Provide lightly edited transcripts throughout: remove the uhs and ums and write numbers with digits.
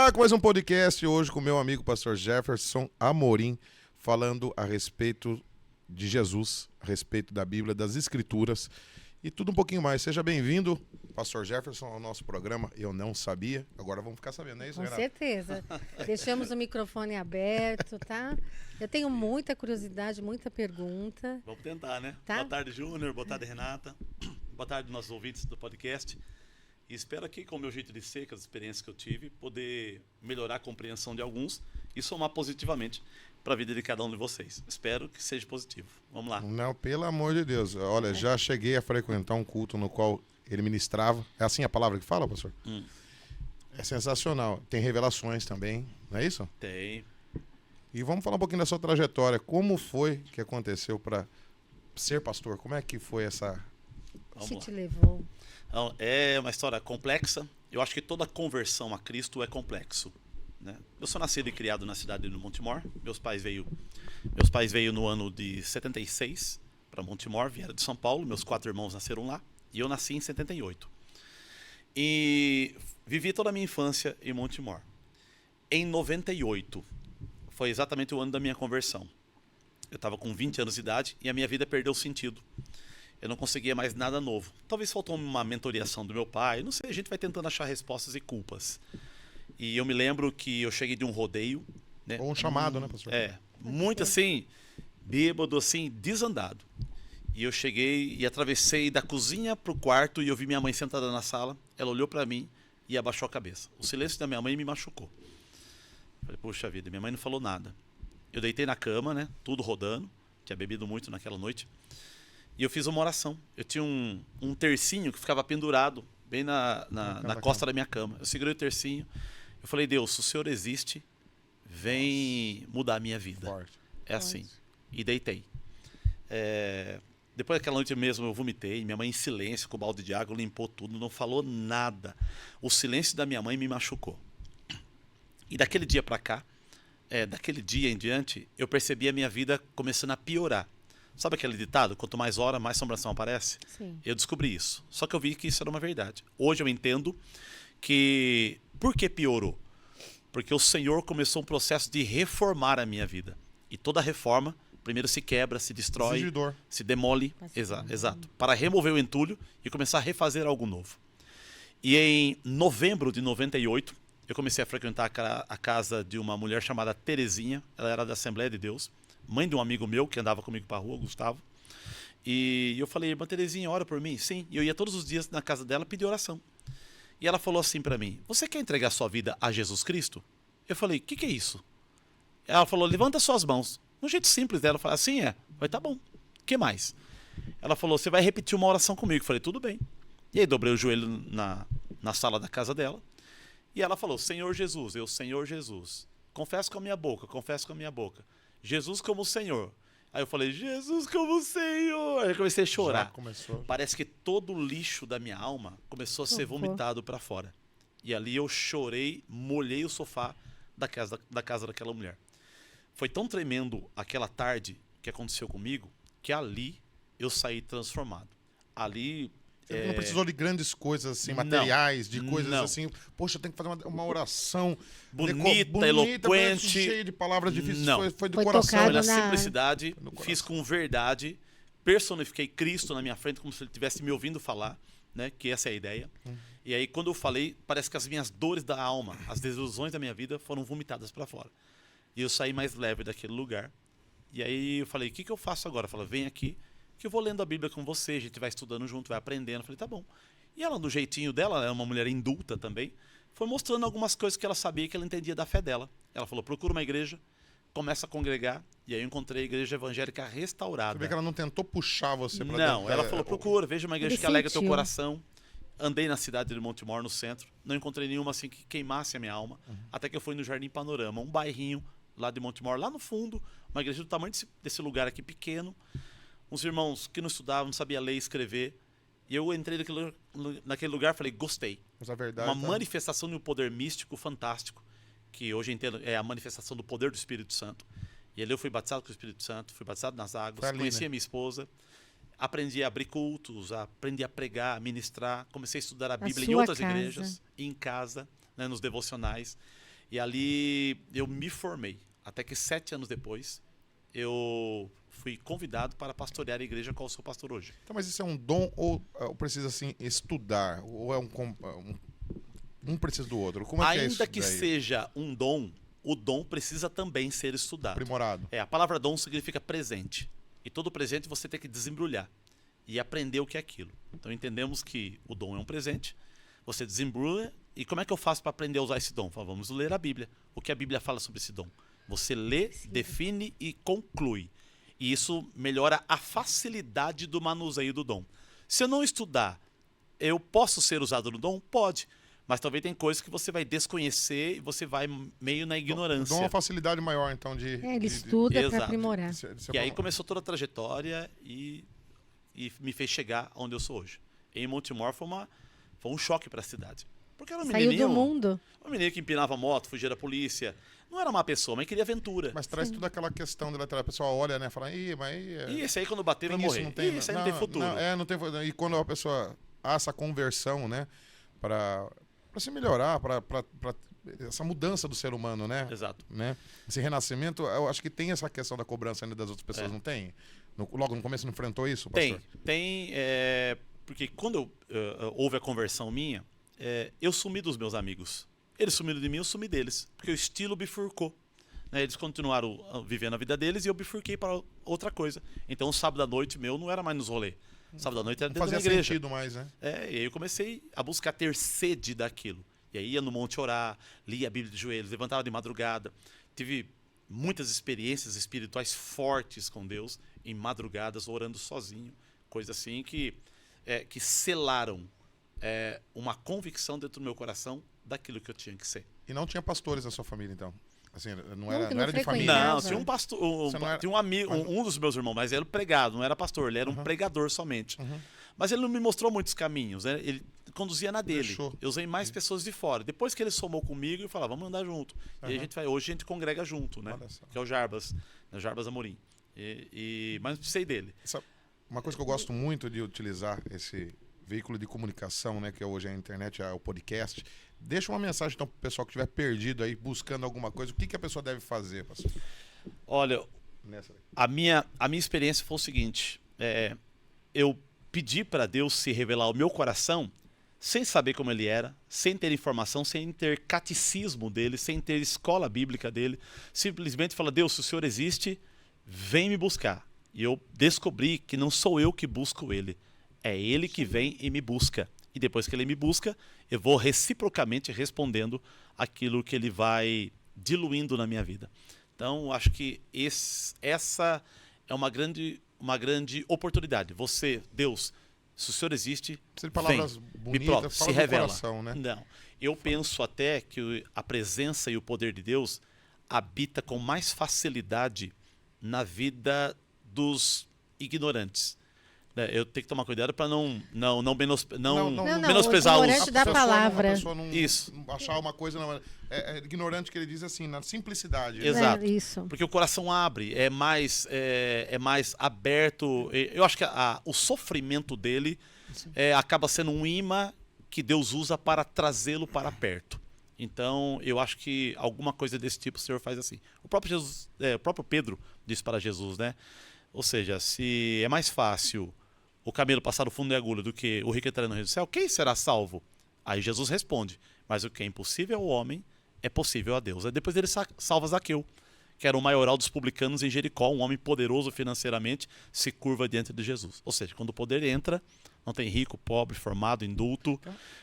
lá com mais um podcast hoje com meu amigo pastor Jefferson Amorim, falando a respeito de Jesus, a respeito da Bíblia, das Escrituras e tudo um pouquinho mais. Seja bem-vindo, pastor Jefferson, ao nosso programa. Eu não sabia, agora vamos ficar sabendo, não é isso, Com Renato? certeza. Deixamos o microfone aberto, tá? Eu tenho muita curiosidade, muita pergunta. Vamos tentar, né? Tá. Boa tarde, Júnior. Boa tarde, Renata. Boa tarde, nossos ouvintes do podcast. E espero aqui, com o meu jeito de ser, com as experiências que eu tive, poder melhorar a compreensão de alguns e somar positivamente para a vida de cada um de vocês. Espero que seja positivo. Vamos lá. Não, pelo amor de Deus. Olha, já cheguei a frequentar um culto no qual ele ministrava. É assim a palavra que fala, pastor? É sensacional. Tem revelações também, não é isso? Tem. E vamos falar um pouquinho da sua trajetória. Como foi que aconteceu para ser pastor? Como é que foi essa... Vamos que lá. te levou? Então, é uma história complexa. Eu acho que toda conversão a Cristo é complexo, né? Eu sou nascido e criado na cidade de Montemor. Meus pais veio no ano de 76 para Montemor, vieram de São Paulo. Meus 4 irmãos nasceram lá e eu nasci em 78. E vivi toda a minha infância em Montemor. Em 98 foi exatamente o ano da minha conversão. Eu estava com 20 anos de idade e a minha vida perdeu sentido. Eu não conseguia mais nada novo. Talvez faltou uma mentoriação do meu pai. Não sei, a gente vai tentando achar respostas e culpas. E eu me lembro que eu cheguei de um rodeio, né? Ou um chamado, né, pastor? Muito assim, bêbado, assim, desandado. E eu cheguei e atravessei da cozinha pro quarto e eu vi minha mãe sentada na sala. Ela olhou para mim e abaixou a cabeça. O silêncio da minha mãe me machucou. Falei, poxa vida, minha mãe não falou nada. Eu deitei na cama, né? Tudo rodando. Tinha bebido muito naquela noite. E eu fiz uma oração. Eu tinha um tercinho que ficava pendurado bem na costa da minha cama. Eu segurei o tercinho. Eu falei, Deus, se o Senhor existe, vem mudar a minha vida. Forte. É assim. E deitei. Depois daquela noite mesmo eu vomitei. Minha mãe em silêncio, com o balde de água, limpou tudo, não falou nada. O silêncio da minha mãe me machucou. E daquele dia para cá, daquele dia em diante, eu percebi a minha vida começando a piorar. Sabe aquele ditado? Quanto mais ora, mais assombração aparece? Sim. Eu descobri isso. Só que eu vi que isso era uma verdade. Hoje eu entendo que... Por que piorou? Porque o Senhor começou um processo de reformar a minha vida. E toda reforma, primeiro se quebra, se destrói, Exigidor. se demole. Exato. Para remover o entulho e começar a refazer algo novo. E em novembro de 98, eu comecei a frequentar a casa de uma mulher chamada Terezinha. Ela era da Assembleia de Deus. Mãe de um amigo meu que andava comigo para a rua, Gustavo. E eu falei, irmã Terezinha, ora por mim? Sim. E eu ia todos os dias na casa dela pedir oração. E ela falou assim para mim, você quer entregar sua vida a Jesus Cristo? Eu falei, o que é isso? Ela falou, levanta suas mãos. Um jeito simples dela, eu falei, assim é? Vai, tá bom. O que mais? Ela falou, você vai repetir uma oração comigo. Eu falei, tudo bem. E aí dobrei o joelho na sala da casa dela. E ela falou, Senhor Jesus, Senhor Jesus. Confesso com a minha boca. Jesus como Senhor. Aí eu falei, Jesus como Senhor. Aí eu comecei a chorar. Já começou. Parece que todo o lixo da minha alma começou a ser vomitado para fora. E ali eu chorei, molhei o sofá da casa daquela mulher. Foi tão tremendo aquela tarde que aconteceu comigo, que ali eu saí transformado. Ali... Você não precisou de grandes coisas assim, materiais, de coisas não. assim. Poxa, eu tenho que fazer uma oração bonita, eloquente, cheia de palavras difíceis. Não. Foi do Foi coração. Foi na na- simplicidade, fiz com verdade, personifiquei Cristo na minha frente como se ele estivesse me ouvindo falar, né? Que essa é a ideia. E aí quando eu falei, parece que as minhas dores da alma, as desilusões da minha vida foram vomitadas para fora. E eu saí mais leve daquele lugar. E aí eu falei, o que eu faço agora? Eu falei, vem aqui, que eu vou lendo a Bíblia com você, a gente vai estudando junto, vai aprendendo. Eu falei, tá bom. E ela, do jeitinho dela, ela é uma mulher indulta também, foi mostrando algumas coisas que ela sabia, que ela entendia da fé dela. Ela falou, procura uma igreja, começa a congregar, e aí eu encontrei a igreja evangélica restaurada. Você vê que ela não tentou puxar você pra Não, dentro. ela falou, procura, veja uma igreja Ele que alegra teu sentiu. coração. Andei na cidade de Montemor, no centro, não encontrei nenhuma assim que queimasse a minha alma, até que eu fui no Jardim Panorama, um bairrinho lá de Montemor, lá no fundo, uma igreja do tamanho desse lugar aqui pequeno, uns irmãos que não estudavam, não sabiam ler e escrever, e eu entrei naquele lugar e falei, gostei. Mas a verdade Uma manifestação de um poder místico fantástico, que hoje eu entendo é a manifestação do poder do Espírito Santo. E ali eu fui batizado com o Espírito Santo, fui batizado nas águas, Tá ali, conheci né? a minha esposa, aprendi a abrir cultos, aprendi a pregar, a ministrar, comecei a estudar a Bíblia em sua outras casa. igrejas, em casa, né, nos devocionais. E ali eu me formei. Até que 7 anos depois, eu fui convidado para pastorear a igreja qual eu sou pastor hoje. Então, mas isso é um dom ou precisa assim estudar? Ou é um precisa do outro? Como é que é isso Ainda que daí? seja um dom, o dom precisa também ser estudado. Aprimorado. A palavra dom significa presente. E todo presente você tem que desembrulhar e aprender o que é aquilo. Então entendemos que o dom é um presente, você desembrulha, e como é que eu faço para aprender a usar esse dom? Vamos ler a Bíblia. O que a Bíblia fala sobre esse dom? Você lê, define e conclui. E isso melhora a facilidade do manuseio do dom. Se eu não estudar, eu posso ser usado no dom? Pode. Mas talvez tem coisas que você vai desconhecer e você vai meio na O ignorância. dom é uma facilidade maior, então, de... Ele estuda para Exato. aprimorar. E aí começou toda a trajetória e me fez chegar onde eu sou hoje. Em Montemor foi um choque para a cidade. Porque era um Saiu menininho, do mundo. um menino que empinava moto, fugia da polícia. Não era uma pessoa, mas queria aventura. Mas traz toda aquela questão da a pessoa olha, né? Fala, ih, mas... E esse aí quando bater vai tem isso, morrer. não tem, Esse aí não tem futuro. Não tem futuro. E quando a pessoa há essa conversão, né? Para se melhorar, para essa mudança do ser humano, né? Exato. Né? Esse renascimento, eu acho que tem essa questão da cobrança ainda das outras pessoas, não tem? Logo no começo não enfrentou isso, pastor? Tem. Porque quando houve a conversão minha, eu sumi dos meus amigos. Eles sumiram de mim, eu sumi deles. Porque o estilo bifurcou. Né? Eles continuaram vivendo a vida deles e eu bifurquei para outra coisa. Então o sábado à noite meu não era mais nos rolês. Sábado à noite era Não dentro da fazia igreja. sentido mais, né? E aí eu comecei a buscar ter sede daquilo. E aí ia no monte orar, lia a Bíblia de joelhos, levantava de madrugada. Tive muitas experiências espirituais fortes com Deus, em madrugadas, orando sozinho. Coisa assim que selaram uma convicção dentro do meu coração daquilo que eu tinha que ser. E não tinha pastores na sua família, então? Assim, não Não era de frequentava. família? Não, tinha um pastor, Você não era- tinha um amigo, um dos meus irmãos, mas ele era pregado, não era pastor, ele era um pregador somente. Mas ele não me mostrou muitos caminhos, né? Ele conduzia na dele. Deixou. Eu usei mais pessoas de fora. Depois que ele somou homigo, eu falava, vamos andar junto. E aí hoje a gente congrega junto, né? Olha só. Que é o Jarbas, né? O Jarbas Amorim. Mas não sei dele. Uma coisa que eu gosto muito de utilizar esse veículo de comunicação, né, que hoje é a internet, é o podcast. Deixa uma mensagem então para o pessoal que estiver perdido aí, buscando alguma coisa. O que a pessoa deve fazer, pastor? Olha, Nessa daí. a minha experiência foi o seguinte. Eu pedi para Deus se revelar ao meu coração sem saber como ele era, sem ter informação, sem ter catecismo dele, sem ter escola bíblica dele. Simplesmente falar, Deus, se o Senhor existe, vem me buscar. E eu descobri que não sou eu que busco ele. É ele que vem e me busca. E depois que ele me busca, eu vou reciprocamente respondendo aquilo que ele vai diluindo na minha vida. Então, acho que essa é uma grande oportunidade. Você, Deus, se o Senhor existe, Precisa de palavras vem, me bonitas, prova, fala se do revela. coração, né? Não, eu penso até que a presença e o poder de Deus habita com mais facilidade na vida dos ignorantes. Eu tenho que tomar cuidado para não menosprezar o os... ignorante da palavra. A pessoa não Isso. achar uma coisa... É ignorante que ele diz assim, na simplicidade. Exato. Isso. Porque o coração abre, é mais aberto. Eu acho que o sofrimento dele acaba sendo um imã que Deus usa para trazê-lo para perto. Então, eu acho que alguma coisa desse tipo o Senhor faz assim. O próprio Pedro disse para Jesus, né? Ou seja, se é mais fácil o camelo passar o fundo da agulha do que o rico entrar no reino do céu, quem será salvo? Aí Jesus responde, mas o que é impossível ao homem é possível a Deus. Aí depois ele salva Zaqueu, que era o maioral dos publicanos em Jericó, um homem poderoso financeiramente, se curva diante de Jesus. Ou seja, quando o poder entra, não tem rico, pobre, formado, indulto,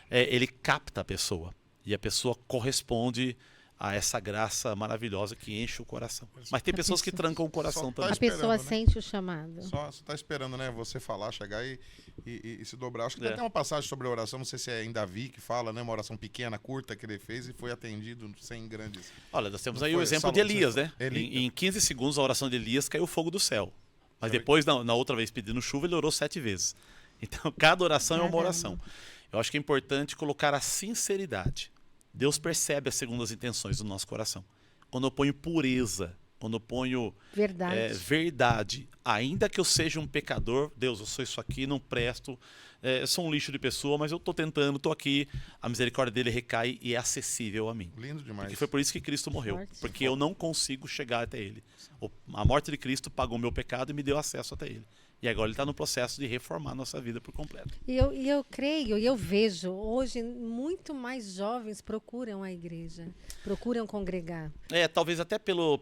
ele capta a pessoa. E a pessoa corresponde a essa graça maravilhosa que enche o coração. Mas tem pessoas que trancam o coração também. A pessoa sente o chamado. Só está esperando, né? Você falar, chegar e se dobrar. Acho que tem até uma passagem sobre a oração, não sei se é em Davi que fala, né? Uma oração pequena, curta que ele fez e foi atendido sem grandes... Olha, nós temos Não aí foi o exemplo de Elias, né? Em 15 segundos a oração de Elias caiu fogo do céu. Mas depois, na outra vez pedindo chuva, ele orou 7 vezes. Então, cada oração é uma oração. Eu acho que é importante colocar a sinceridade. Deus percebe as segundas intenções do nosso coração. Quando eu ponho pureza, quando eu ponho verdade, ainda que eu seja um pecador, Deus, eu sou isso aqui, não presto, eu sou um lixo de pessoa, mas eu estou tentando, estou aqui. A misericórdia dele recai e é acessível a mim. Lindo demais. Porque foi por isso que Cristo morreu. Forte. Porque eu não consigo chegar até ele. A morte de Cristo pagou meu pecado e me deu acesso até ele. E agora ele está no processo de reformar a nossa vida por completo. E eu creio, e eu vejo, hoje muito mais jovens procuram a igreja, procuram congregar. Talvez até pelo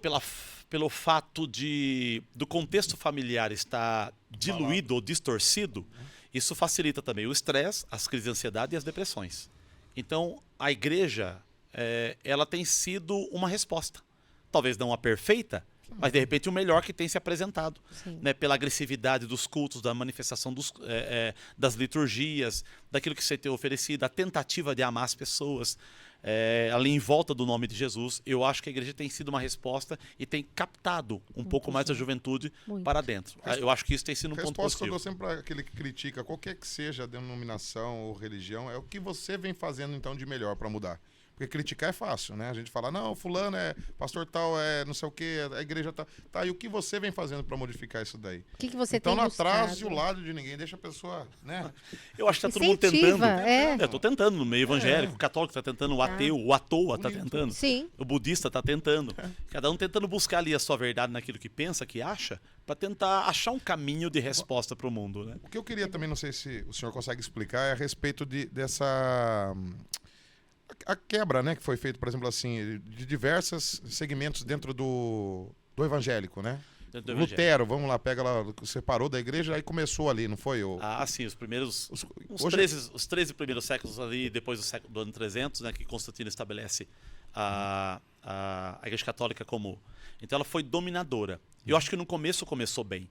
fato do contexto familiar estar diluído ou distorcido, isso facilita também o estresse, as crises de ansiedade e as depressões. Então, a igreja, ela tem sido uma resposta. Talvez não a perfeita, mas de repente o melhor que tem se apresentado, né? Pela agressividade dos cultos, da manifestação das liturgias, daquilo que você tem oferecido, a tentativa de amar as pessoas ali em volta do nome de Jesus. Eu acho que a igreja tem sido uma resposta e tem captado um pouco mais a juventude para dentro. Eu acho que isso tem sido um ponto Resposta que eu positivo. dou sempre para aquele que critica, qualquer que seja a denominação ou religião, é o que você vem fazendo então de melhor para mudar. Porque criticar é fácil, né? A gente fala, não, fulano é pastor tal, é não sei o quê, a igreja tá... Tá, e o que você vem fazendo para modificar isso daí? O que você então, tem não buscado? atrase o lado de ninguém, deixa a pessoa, né? Eu acho que está todo mundo Incentiva, tentando. Eu estou tentando no meio evangélico, o católico está tentando, o ateu, o à toa está tentando. Sim. O budista está tentando. Cada um tentando buscar ali a sua verdade naquilo que pensa, que acha, para tentar achar um caminho de resposta para o mundo, né? O que eu queria também, não sei se o senhor consegue explicar, é a respeito dessa... A quebra, né, que foi feita, por exemplo, assim, de diversos segmentos dentro do evangélico, né? Dentro do evangelho. Lutero, vamos lá, pega lá, separou da igreja, aí começou ali, não foi? Sim, os primeiros... Hoje- Os 13 primeiros séculos ali, depois do ano 300, né, que Constantino estabelece a Igreja Católica como... Então ela foi dominadora. Eu acho que no começo começou bem,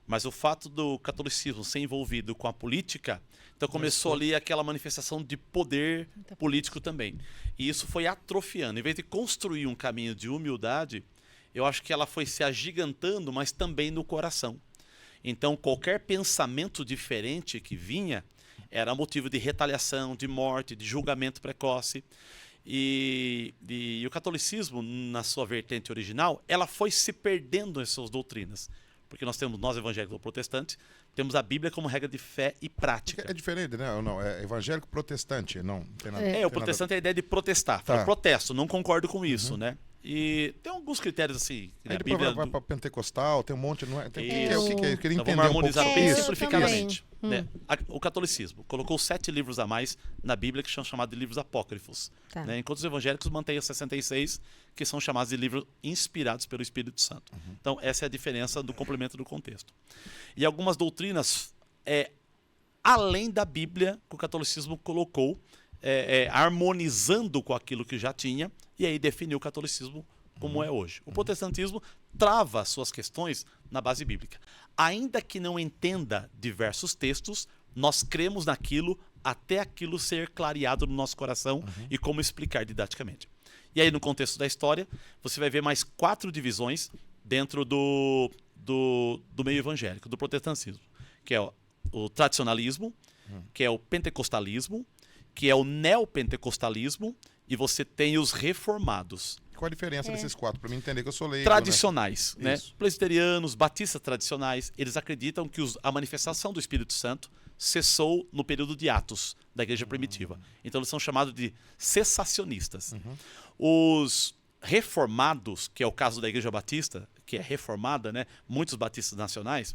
mas o fato do catolicismo ser envolvido com a política, então começou ali aquela manifestação de poder político também. E isso foi atrofiando. Em vez de construir um caminho de humildade, eu acho que ela foi se agigantando, mas também no coração. Então qualquer pensamento diferente que vinha era motivo de retaliação, de morte, de julgamento precoce. E o catolicismo, na sua vertente original, ela foi se perdendo em suas doutrinas. Porque nós evangélicos ou protestantes, temos a Bíblia como regra de fé e prática. É diferente, né? Ou não, é evangélico protestante, não tem nada. O protestante é a ideia de protestar. Tá. Fala, protesto, não concordo com isso, né? E tem alguns critérios assim. Aí A depois Bíblia vai para pentecostal, tem um monte, não é? Tem, Isso. o que é? Eu queria Então entender vamos um pouco harmonizar sobre bem isso. simplificadamente. Né? O catolicismo colocou 7 livros a mais na Bíblia que são chamados de livros apócrifos. Tá. Né? Enquanto os evangélicos mantêm os 66, que são chamados de livros inspirados pelo Espírito Santo. Então essa é a diferença do complemento do contexto. E algumas doutrinas, além da Bíblia, que o catolicismo colocou, harmonizando com aquilo que já tinha, e aí definiu o catolicismo como é hoje. O protestantismo trava suas questões na base bíblica. Ainda que não entenda diversos textos, nós cremos naquilo até aquilo ser clareado no nosso coração e como explicar didaticamente. E aí, no contexto da história, você vai ver mais 4 divisões dentro do meio evangélico, do protestantismo, que é o tradicionalismo, que é o pentecostalismo, que é o neopentecostalismo, e você tem os reformados. Qual a diferença desses 4? Para mim entender que eu sou leigo. Tradicionais, né? Isso. Presbiterianos, batistas tradicionais, eles acreditam que a manifestação do Espírito Santo cessou no período de Atos da igreja primitiva. Então eles são chamados de cessacionistas. Os reformados, que é o caso da igreja batista, que é reformada, né? Muitos batistas nacionais,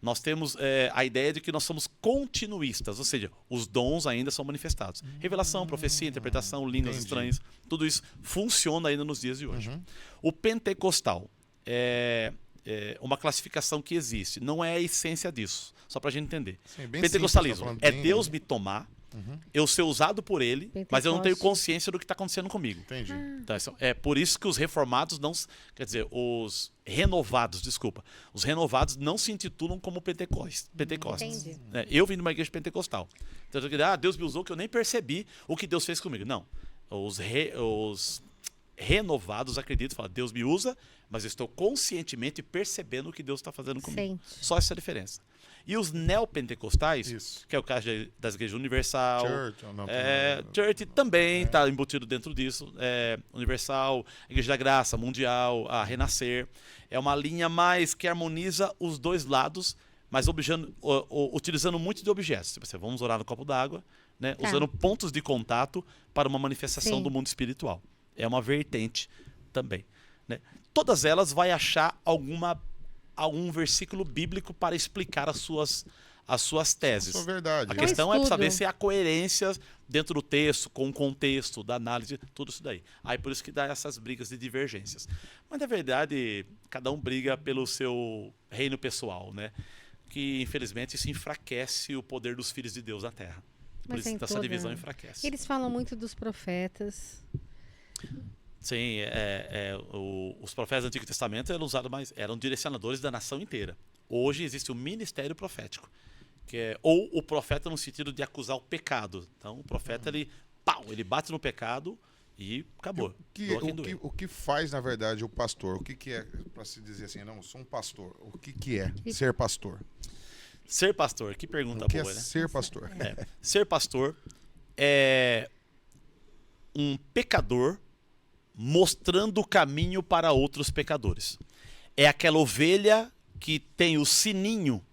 nós temos a ideia de que nós somos continuistas, ou seja, os dons ainda são manifestados. Revelação, profecia, interpretação, línguas Entendi. estranhas, tudo isso funciona ainda nos dias de hoje. O pentecostal é uma classificação que existe, não é a essência disso, só para a gente entender. Sim, bem Pentecostalismo simples, tá falando bem- Deus me tomar, eu ser usado por ele, mas eu não tenho Pentecoste. consciência do que está acontecendo comigo. Entendi. Então, é por isso que os reformados não... Quer dizer, os renovados, desculpa. Os renovados não se intitulam como pentecostes. Entendi. Eu vim de uma igreja pentecostal. Então, Deus me usou que eu nem percebi o que Deus fez comigo. Não. Os renovados acreditam e falam, Deus me usa, mas eu estou conscientemente percebendo o que Deus está fazendo comigo. Sente. Só essa é a diferença. E os neopentecostais, Isso. que é o caso das igrejas Universal, Church, ou não, Church também está embutido dentro disso. Universal, Igreja da Graça, Mundial, a Renascer. É uma linha mais que harmoniza os dois lados, mas utilizando muito de objetos. Tipo assim, vamos orar no copo d'água, né? Tá. Usando pontos de contato para uma manifestação Sim. do mundo espiritual. É uma vertente também, né? Todas elas vai achar algum versículo bíblico para explicar as suas teses. Isso é verdade. A Então, questão é saber estudo. se há coerência dentro do texto, com o contexto, da análise, tudo isso daí. Aí por isso que dá essas brigas de divergências. Mas na verdade, cada um briga pelo seu reino pessoal, né? Que infelizmente isso enfraquece o poder dos filhos de Deus na Terra. Por Mas isso tem que essa toda- divisão enfraquece. Eles falam muito dos profetas. Sim, os profetas do Antigo Testamento eram direcionadores da nação inteira. Hoje existe o ministério profético, ou o profeta no sentido de acusar o pecado. Então o profeta ele bate no pecado e acabou. Doa quem doer. O que faz, na verdade, o pastor? O que é, para se dizer assim, não, eu sou um pastor. O que é ser pastor? Ser pastor, que pergunta O que boa, é né? ser pastor? Ser pastor é um pecador mostrando o caminho para outros pecadores. É aquela ovelha que tem o sininho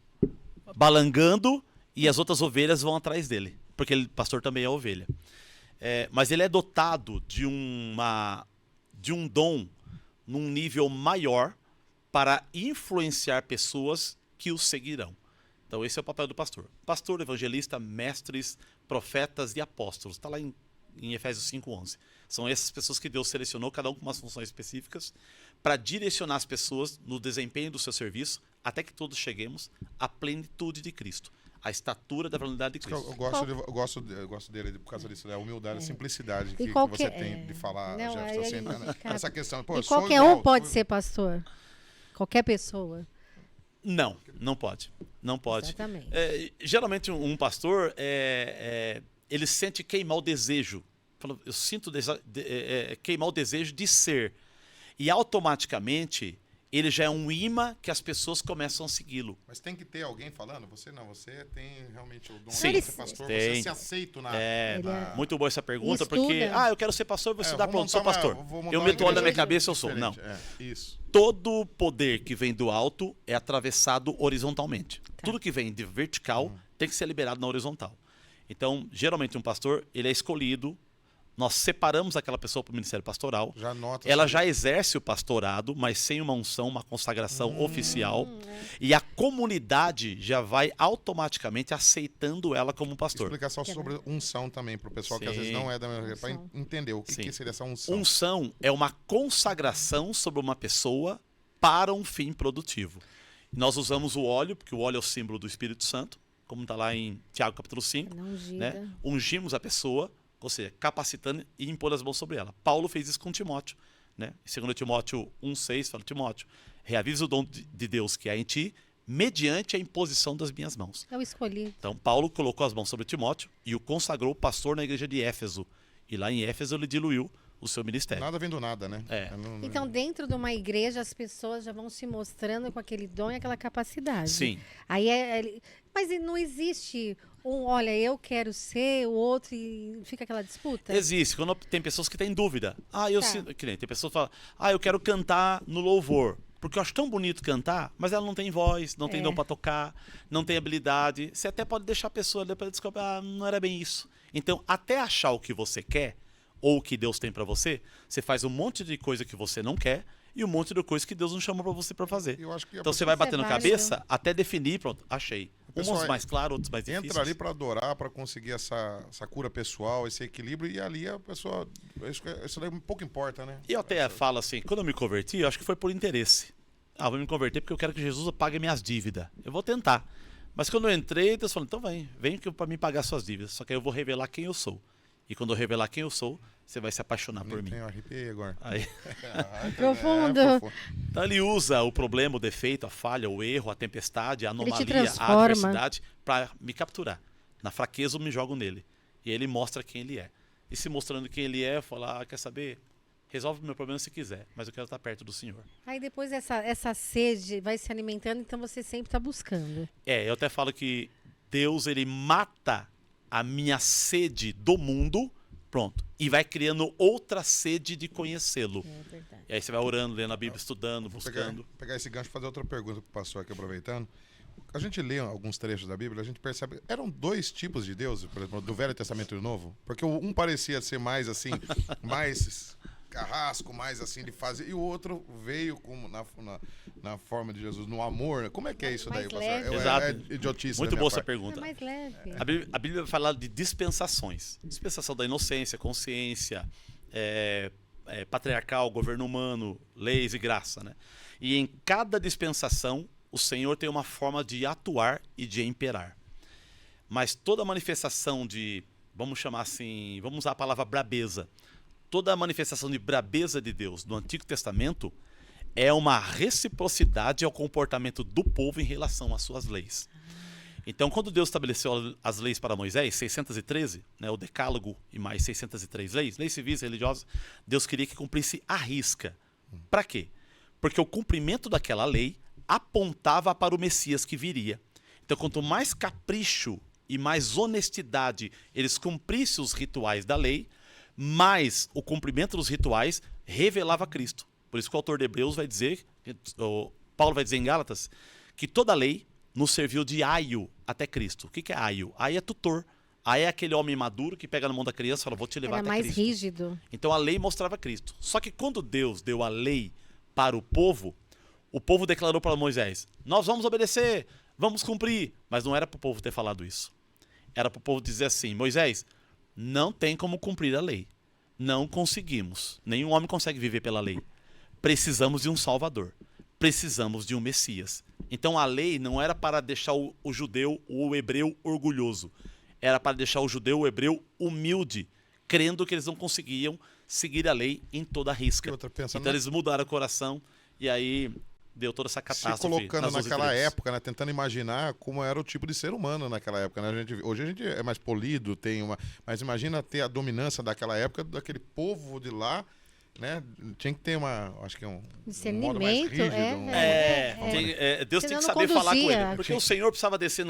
balangando e as outras ovelhas vão atrás dele, porque o pastor também é ovelha. Mas ele é dotado de um dom num nível maior para influenciar pessoas que o seguirão. Então esse é o papel do pastor. Pastor, evangelista, mestres, profetas e apóstolos. Está lá em Efésios 5:11. São essas pessoas que Deus selecionou, cada um com umas funções específicas, para direcionar as pessoas no desempenho do seu serviço, até que todos cheguemos à plenitude de Cristo, à estatura da pluralidade de Cristo. Eu gosto dele por causa disso, né? A humildade, a simplicidade que qualquer- você tem de falar, Não, Jefferson, aí, sempre, né? cara, Essa questão, pô, eu E sou qualquer igual, um pode ser pastor? Qualquer pessoa? Não pode. Não pode. Exatamente. Geralmente um pastor, ele sente queimar o desejo. Eu sinto queimar o desejo de ser. E automaticamente ele já é um imã que as pessoas começam a segui-lo. Mas tem que ter alguém falando, você tem realmente o dom Sim, de ser pastor, tem. você se aceita na... Ele é- Muito boa essa pergunta, Estuda. porque eu quero ser pastor, vou estudar, vou pronto, sou montar pastor. vou montar Eu uma meto o olho na minha igreja cabeça, eu sou. Não. diferente. Isso. Todo poder que vem do alto é atravessado horizontalmente. Tá. Tudo que vem de vertical tem que ser liberado na horizontal. Então, geralmente um pastor, ele é escolhido, nós separamos aquela pessoa para o ministério pastoral. Já nota. Ela já exerce o pastorado, mas sem uma unção, uma consagração oficial. E a comunidade já vai automaticamente aceitando ela como pastor. Explicação sobre unção também, para o pessoal que às vezes Sim. não é da minha... Para Unção. entender o que Sim. seria essa unção. Unção é uma consagração sobre uma pessoa para um fim produtivo. Nós usamos o óleo, porque o óleo é o símbolo do Espírito Santo, como está lá em Tiago capítulo 5. Não ungida. Né? Ungimos a pessoa, ou seja, capacitando e impor as mãos sobre ela. Paulo fez isso com Timóteo. Né? Em 2 Timóteo 1,6 fala, Timóteo, reavisa o dom de Deus que há em ti, mediante a imposição das minhas mãos. Eu escolhi. Então, Paulo colocou as mãos sobre Timóteo e o consagrou pastor na igreja de Éfeso. E lá em Éfeso ele diluiu o seu ministério. Nada vem do nada, né? Então, dentro de uma igreja, as pessoas já vão se mostrando com aquele dom e aquela capacidade. Sim. Aí mas não existe olha, eu quero ser, o outro, e fica aquela disputa? Existe. Quando tem pessoas que têm dúvida. Tá. Que nem tem pessoas que falam, eu quero cantar no louvor. Porque eu acho tão bonito cantar, mas ela não tem voz, não tem dom para tocar, não tem habilidade. Você até pode deixar a pessoa depois descobrir, não era bem isso. Então, até achar o que você quer, ou o que Deus tem para você, você faz um monte de coisa que você não quer e um monte de coisa que Deus não chamou para você para fazer. Eu acho que Então você vai batendo Isso é cabeça até definir, pronto, achei. pessoal Uns mais claros, outros mais difíceis. entra ali para adorar, para conseguir essa cura pessoal, esse equilíbrio, e ali a pessoa... Isso daí pouco importa, né? E eu até falo assim, quando eu me converti, eu acho que foi por interesse. Vou me converter porque eu quero que Jesus pague minhas dívidas. Eu vou tentar. Mas quando eu entrei, Deus falou, então vem para mim pagar suas dívidas. Só que aí eu vou revelar quem eu sou. E quando eu revelar quem eu sou, você vai se apaixonar por mim. Eu arrepiei agora. Aí, Profundo. então ele usa o problema, o defeito, a falha, o erro, a tempestade, a te anomalia, a transforma. adversidade para me capturar. Na fraqueza eu me jogo nele. E ele mostra quem ele é. E se mostrando quem ele é, falar, quer saber? Resolve o meu problema se quiser, mas eu quero estar perto do Senhor. Aí depois essa sede vai se alimentando, então você sempre está buscando. Eu até falo que Deus, ele mata a minha sede do mundo, pronto, e vai criando outra sede de conhecê-lo. É verdade. E aí você vai orando, lendo a Bíblia, estudando, Vou buscando. pegar esse gancho e fazer outra pergunta para o pastor aqui, aproveitando. a gente lê alguns trechos da Bíblia, a gente percebe, eram dois tipos de Deus, por exemplo, do Velho Testamento e do Novo, porque um parecia ser mais assim, mais carrasco, mais assim de fazer, e o outro veio como na forma de Jesus, no amor. Como é que é isso daí, Mais pastor? leve. Exato. É idiotice Muito da minha boa essa parte. pergunta. É mais leve. A Bíblia vai falar de dispensações. Dispensação da inocência, consciência, patriarcal, governo humano, leis e graça, né? E em cada dispensação, o Senhor tem uma forma de atuar e de imperar. Mas toda manifestação de, vamos chamar assim, vamos usar a palavra brabeza, toda a manifestação de brabeza de Deus no Antigo Testamento é uma reciprocidade ao comportamento do povo em relação às suas leis. Então, quando Deus estabeleceu as leis para Moisés, 613, né, o Decálogo e mais 603 leis civis e religiosas, Deus queria que cumprisse à risca. Para quê? Porque o cumprimento daquela lei apontava para o Messias que viria. Então, quanto mais capricho e mais honestidade eles cumprissem os rituais da lei, mais o cumprimento dos rituais revelava Cristo. Por isso que o autor de Hebreus vai dizer, Paulo vai dizer em Gálatas, que toda lei nos serviu de aio até Cristo. O que é aio? Aio é tutor. Aio é aquele homem maduro que pega na mão da criança e fala, vou te levar Era até mais Cristo. rígido. Então a lei mostrava Cristo. Só que quando Deus deu a lei para o povo declarou para Moisés, nós vamos obedecer, vamos cumprir. Mas não era para o povo ter falado isso. Era para o povo dizer assim, Moisés, não tem como cumprir a lei. Não conseguimos. Nenhum homem consegue viver pela lei. Precisamos de um Salvador. Precisamos de um Messias. Então a lei não era para deixar o judeu ou o hebreu orgulhoso. Era para deixar o judeu ou o hebreu humilde, crendo que eles não conseguiam seguir a lei em toda a risca. Então eles mudaram o coração e aí deu toda essa catástrofe. Se colocando nas 12 naquela tribos. época, né, tentando imaginar como era o tipo de ser humano naquela época. Né? Hoje a gente é mais polido, mas imagina ter a dominância daquela época, daquele povo de lá, né? Tinha que ter acho que um modo mais Discernimento, rígido. Deus tem Senão que não saber falar com conduzia. ele. Porque o Senhor precisava descer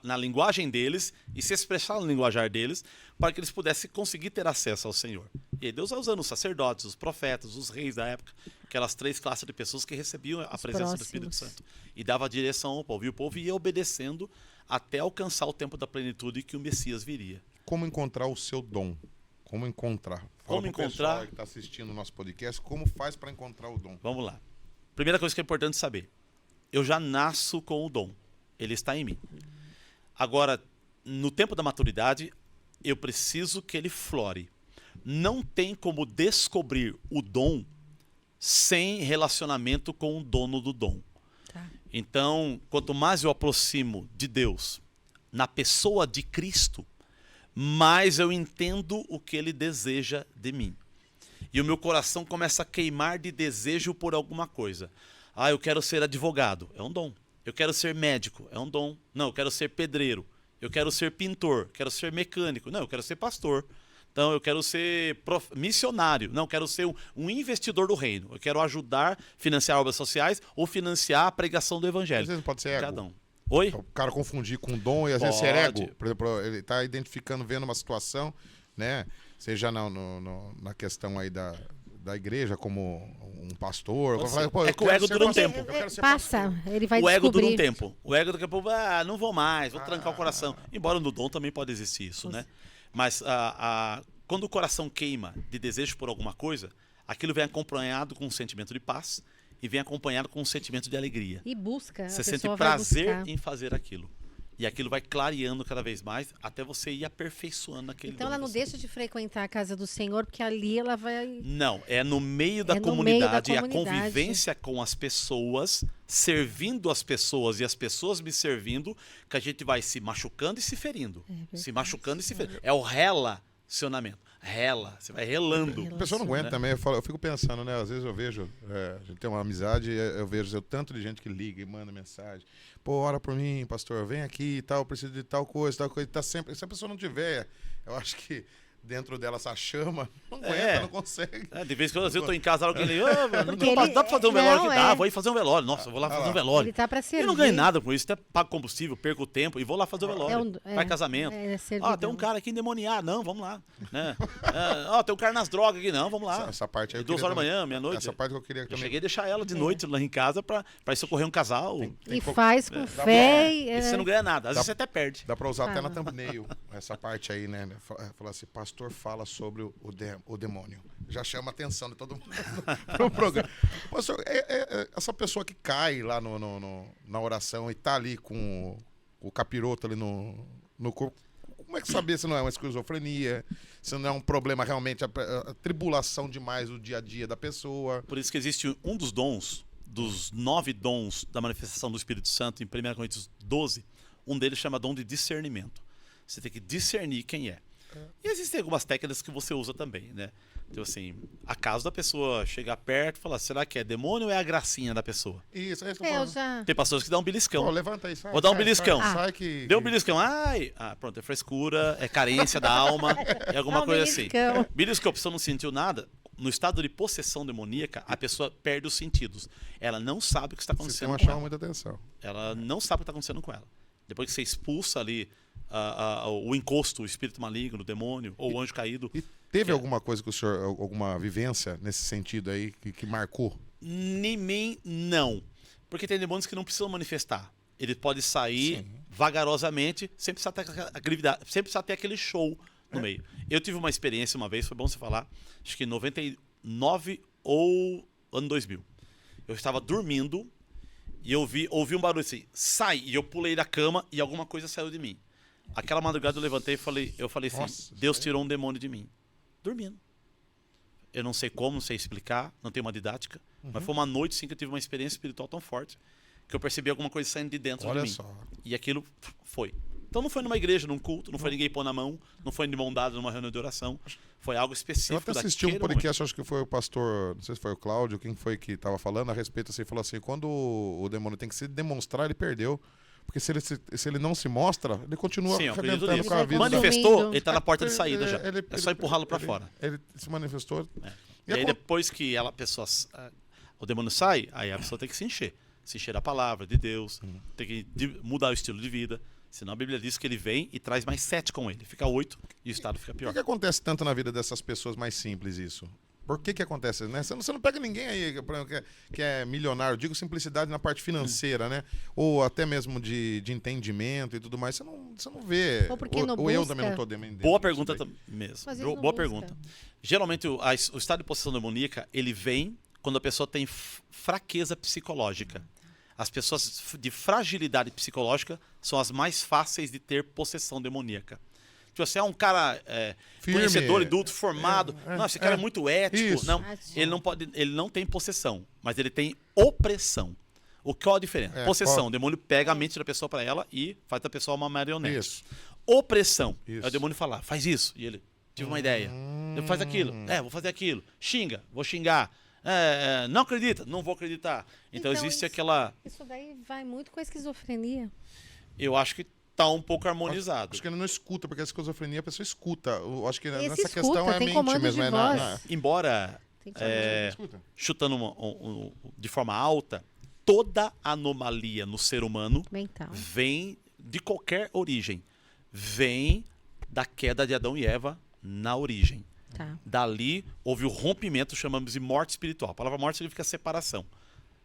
na linguagem deles e se expressar no linguajar deles para que eles pudessem conseguir ter acesso ao Senhor. E aí Deus vai usando os sacerdotes, os profetas, os reis da época, aquelas três classes de pessoas que recebiam a presença do Espírito Santo. E dava direção ao povo. E o povo ia obedecendo até alcançar o tempo da plenitude que o Messias viria. Como encontrar o seu dom? Como encontrar? Como encontrar? Que está assistindo o nosso podcast, como faz para encontrar o dom? Vamos lá. Primeira coisa que é importante saber. Eu já nasço com o dom. Ele está em mim. Agora, no tempo da maturidade, eu preciso que ele flore. Não tem como descobrir o dom sem relacionamento com o dono do dom. Tá. Então, quanto mais eu aproximo de Deus na pessoa de Cristo, mais eu entendo o que ele deseja de mim. E o meu coração começa a queimar de desejo por alguma coisa. Ah, eu quero ser advogado, é um dom. Eu quero ser médico, é um dom. Não, eu quero ser pedreiro. Eu quero ser pintor, quero ser mecânico. Não, eu quero ser pastor. Então, eu quero ser missionário. Não, eu quero ser um investidor do reino. Eu quero ajudar, financiar obras sociais ou financiar a pregação do evangelho. Às vezes pode ser ego. Cada um. Oi? O cara confundir com dom e às vezes ser ego. Por exemplo, ele está identificando, vendo uma situação, né? Seja na questão aí da igreja, como um pastor. É que o ego dura um tempo. Passa, ele vai O ego dura um descobrir. tempo. O ego daqui a pouco, não vou mais, vou trancar o coração. Embora no dom também pode existir isso, né? Mas quando o coração queima de desejo por alguma coisa, aquilo vem acompanhado com um sentimento de paz e vem acompanhado com um sentimento de alegria. E busca. Você a sente pessoa vai prazer buscar. em fazer aquilo. E aquilo vai clareando cada vez mais até você ir aperfeiçoando aquele Então dom ela em não você. deixa de frequentar a casa do Senhor, porque ali ela vai. Não, é no meio da É no meio da comunidade, a comunidade. convivência com as pessoas, servindo as pessoas e as pessoas me servindo, que a gente vai se machucando e se ferindo. Se machucando e se ferindo. É o relacionamento. Rela, você vai relando. A pessoa não aguenta né? também. Eu fico pensando, né? Às vezes eu vejo, a gente tem uma amizade, eu vejo o tanto de gente que liga e manda mensagem. Pô, ora por mim, pastor, vem aqui e tal, eu preciso de tal coisa, tá sempre. Se a pessoa não tiver, eu acho que dentro dela essa chama, não É. aguenta, não consegue. De vez em quando, às vezes eu tô em casa, alguém ali, Porque ele- dá pra fazer um velório não, aqui? Dá, é. vou ir fazer um velório. Nossa, eu vou lá fazer um velório. Ele tá pra servir. Eu não ganho nada com isso, até pago combustível, perco tempo e vou lá fazer o velório. Faz casamento. Tem um cara aqui endemoniado, não, vamos lá. Né? Tem um cara nas drogas aqui, não, vamos lá. Essa parte aí eu 2 queria horas da também- manhã, meia-noite. Essa parte que eu queria Eu também. cheguei a deixar ela de noite lá em casa pra socorrer um casal. E faz com fé. E você não ganha nada, às vezes você até perde. Dá pra usar até na thumbnail, essa parte aí, né? Falar assim, pastor fala sobre o demônio. Já chama a atenção de todo mundo pro programa. Pastor, essa pessoa que cai lá na oração e tá ali com o capiroto ali no corpo, como é que saber se não é uma esquizofrenia, se não é um problema realmente, a tribulação demais do dia a dia da pessoa? Por isso que existe um dos dons, dos 9 dons da manifestação do Espírito Santo, em 1 Coríntios 12, um deles chama dom de discernimento. Você tem que discernir quem é. E existem algumas técnicas que você usa também, né? Então, assim, acaso da pessoa chegar perto e falar, será que é demônio ou é a gracinha da pessoa? Isso, é isso. Eu já. Tem pastores que dão um beliscão. Pô, levanta aí, sai. Vou dar um sai, beliscão. Sai que... Deu um beliscão. Ai! Pronto, é frescura, é carência da alma, é alguma Dá um coisa beliscão. assim. Beliscão, a pessoa não sentiu nada. No estado de possessão demoníaca, a pessoa perde os sentidos. Ela não sabe o que está Você acontecendo tem com chama ela. muita atenção. Ela não sabe o que está acontecendo com ela. Depois que você expulsa ali o encosto, o espírito maligno, o demônio ou o anjo caído. E teve alguma coisa que o senhor, alguma vivência nesse sentido aí que marcou? Nem mim, não. Porque tem demônios que não precisam manifestar. Ele pode sair vagarosamente, sem precisar ter aquela gravidade, sem precisar ter aquele show no meio. Eu tive uma experiência uma vez, foi bom você falar, acho que em 99 ou ano 2000. Eu estava dormindo e eu ouvi um barulho assim, sai! E eu pulei da cama e alguma coisa saiu de mim. Aquela madrugada eu levantei e eu falei assim, Nossa, Deus tirou um demônio de mim. Dormindo. Eu não sei como, não sei explicar, não tenho uma didática, mas foi uma noite sim que eu tive uma experiência espiritual tão forte que eu percebi alguma coisa saindo de dentro de Olha mim. só. E aquilo foi. Então não foi numa igreja, num culto, não foi ninguém pôr na mão, não foi de mão dada numa reunião de oração, foi algo Eu específico até assisti um daquele podcast, acho que foi o pastor, não sei se foi o Cláudio, quem foi que estava falando a respeito, assim, falou assim, quando o demônio tem que se demonstrar, ele perdeu. Porque se ele não se mostra, ele continua Sim, eu acredito arrebentando nisso. com a vida. Manifestou, Dormindo. ele está na porta de saída já. Ele- É só empurrá-lo para fora. Ele se manifestou. E aí depois que o demônio sai, aí a pessoa tem que se encher da palavra de Deus, tem que mudar o estilo de vida. Senão a Bíblia diz que ele vem e traz mais 7 com ele. Fica 8 e o estado fica Por pior. que acontece tanto na vida dessas pessoas mais simples isso? Por que acontece, né? Você não pega ninguém aí por exemplo, que é milionário, eu digo simplicidade na parte financeira, né? Ou até mesmo de entendimento e tudo mais, você não vê. Ou porque não eu busca. também não estou dentro Boa disso pergunta daí. mesmo. Mas eles não Boa buscam. pergunta. Geralmente o estado de possessão demoníaca, ele vem quando a pessoa tem fraqueza psicológica. As pessoas de fragilidade psicológica são as mais fáceis de ter possessão demoníaca. Tipo, você é um cara Firme. conhecedor, adulto, formado. Não, esse cara é muito ético. Isso. Não, ele não tem possessão, mas ele tem opressão. Qual a diferença? Possessão, qual? o demônio pega a mente da pessoa para ela e faz da pessoa uma marionete. Isso. Opressão. Isso. É o demônio falar, faz isso. E ele, tive uma ideia. Ele faz aquilo. Vou fazer aquilo. Xinga, vou xingar. Não acredita, não vou acreditar. Então existe isso- aquela... Isso daí vai muito com a esquizofrenia. Eu acho que tá um pouco harmonizado. Acho que ele não escuta, porque a esquizofrenia a pessoa escuta. Eu acho que Esse nessa escuta, questão é a tem mente comando mesmo. de É voz. Embora, Tem que Escuta. chutando de forma alta, toda anomalia no ser humano mental. vem de qualquer origem. Vem da queda de Adão e Eva na origem. Tá. Dali houve o rompimento, chamamos de morte espiritual. A palavra morte significa separação.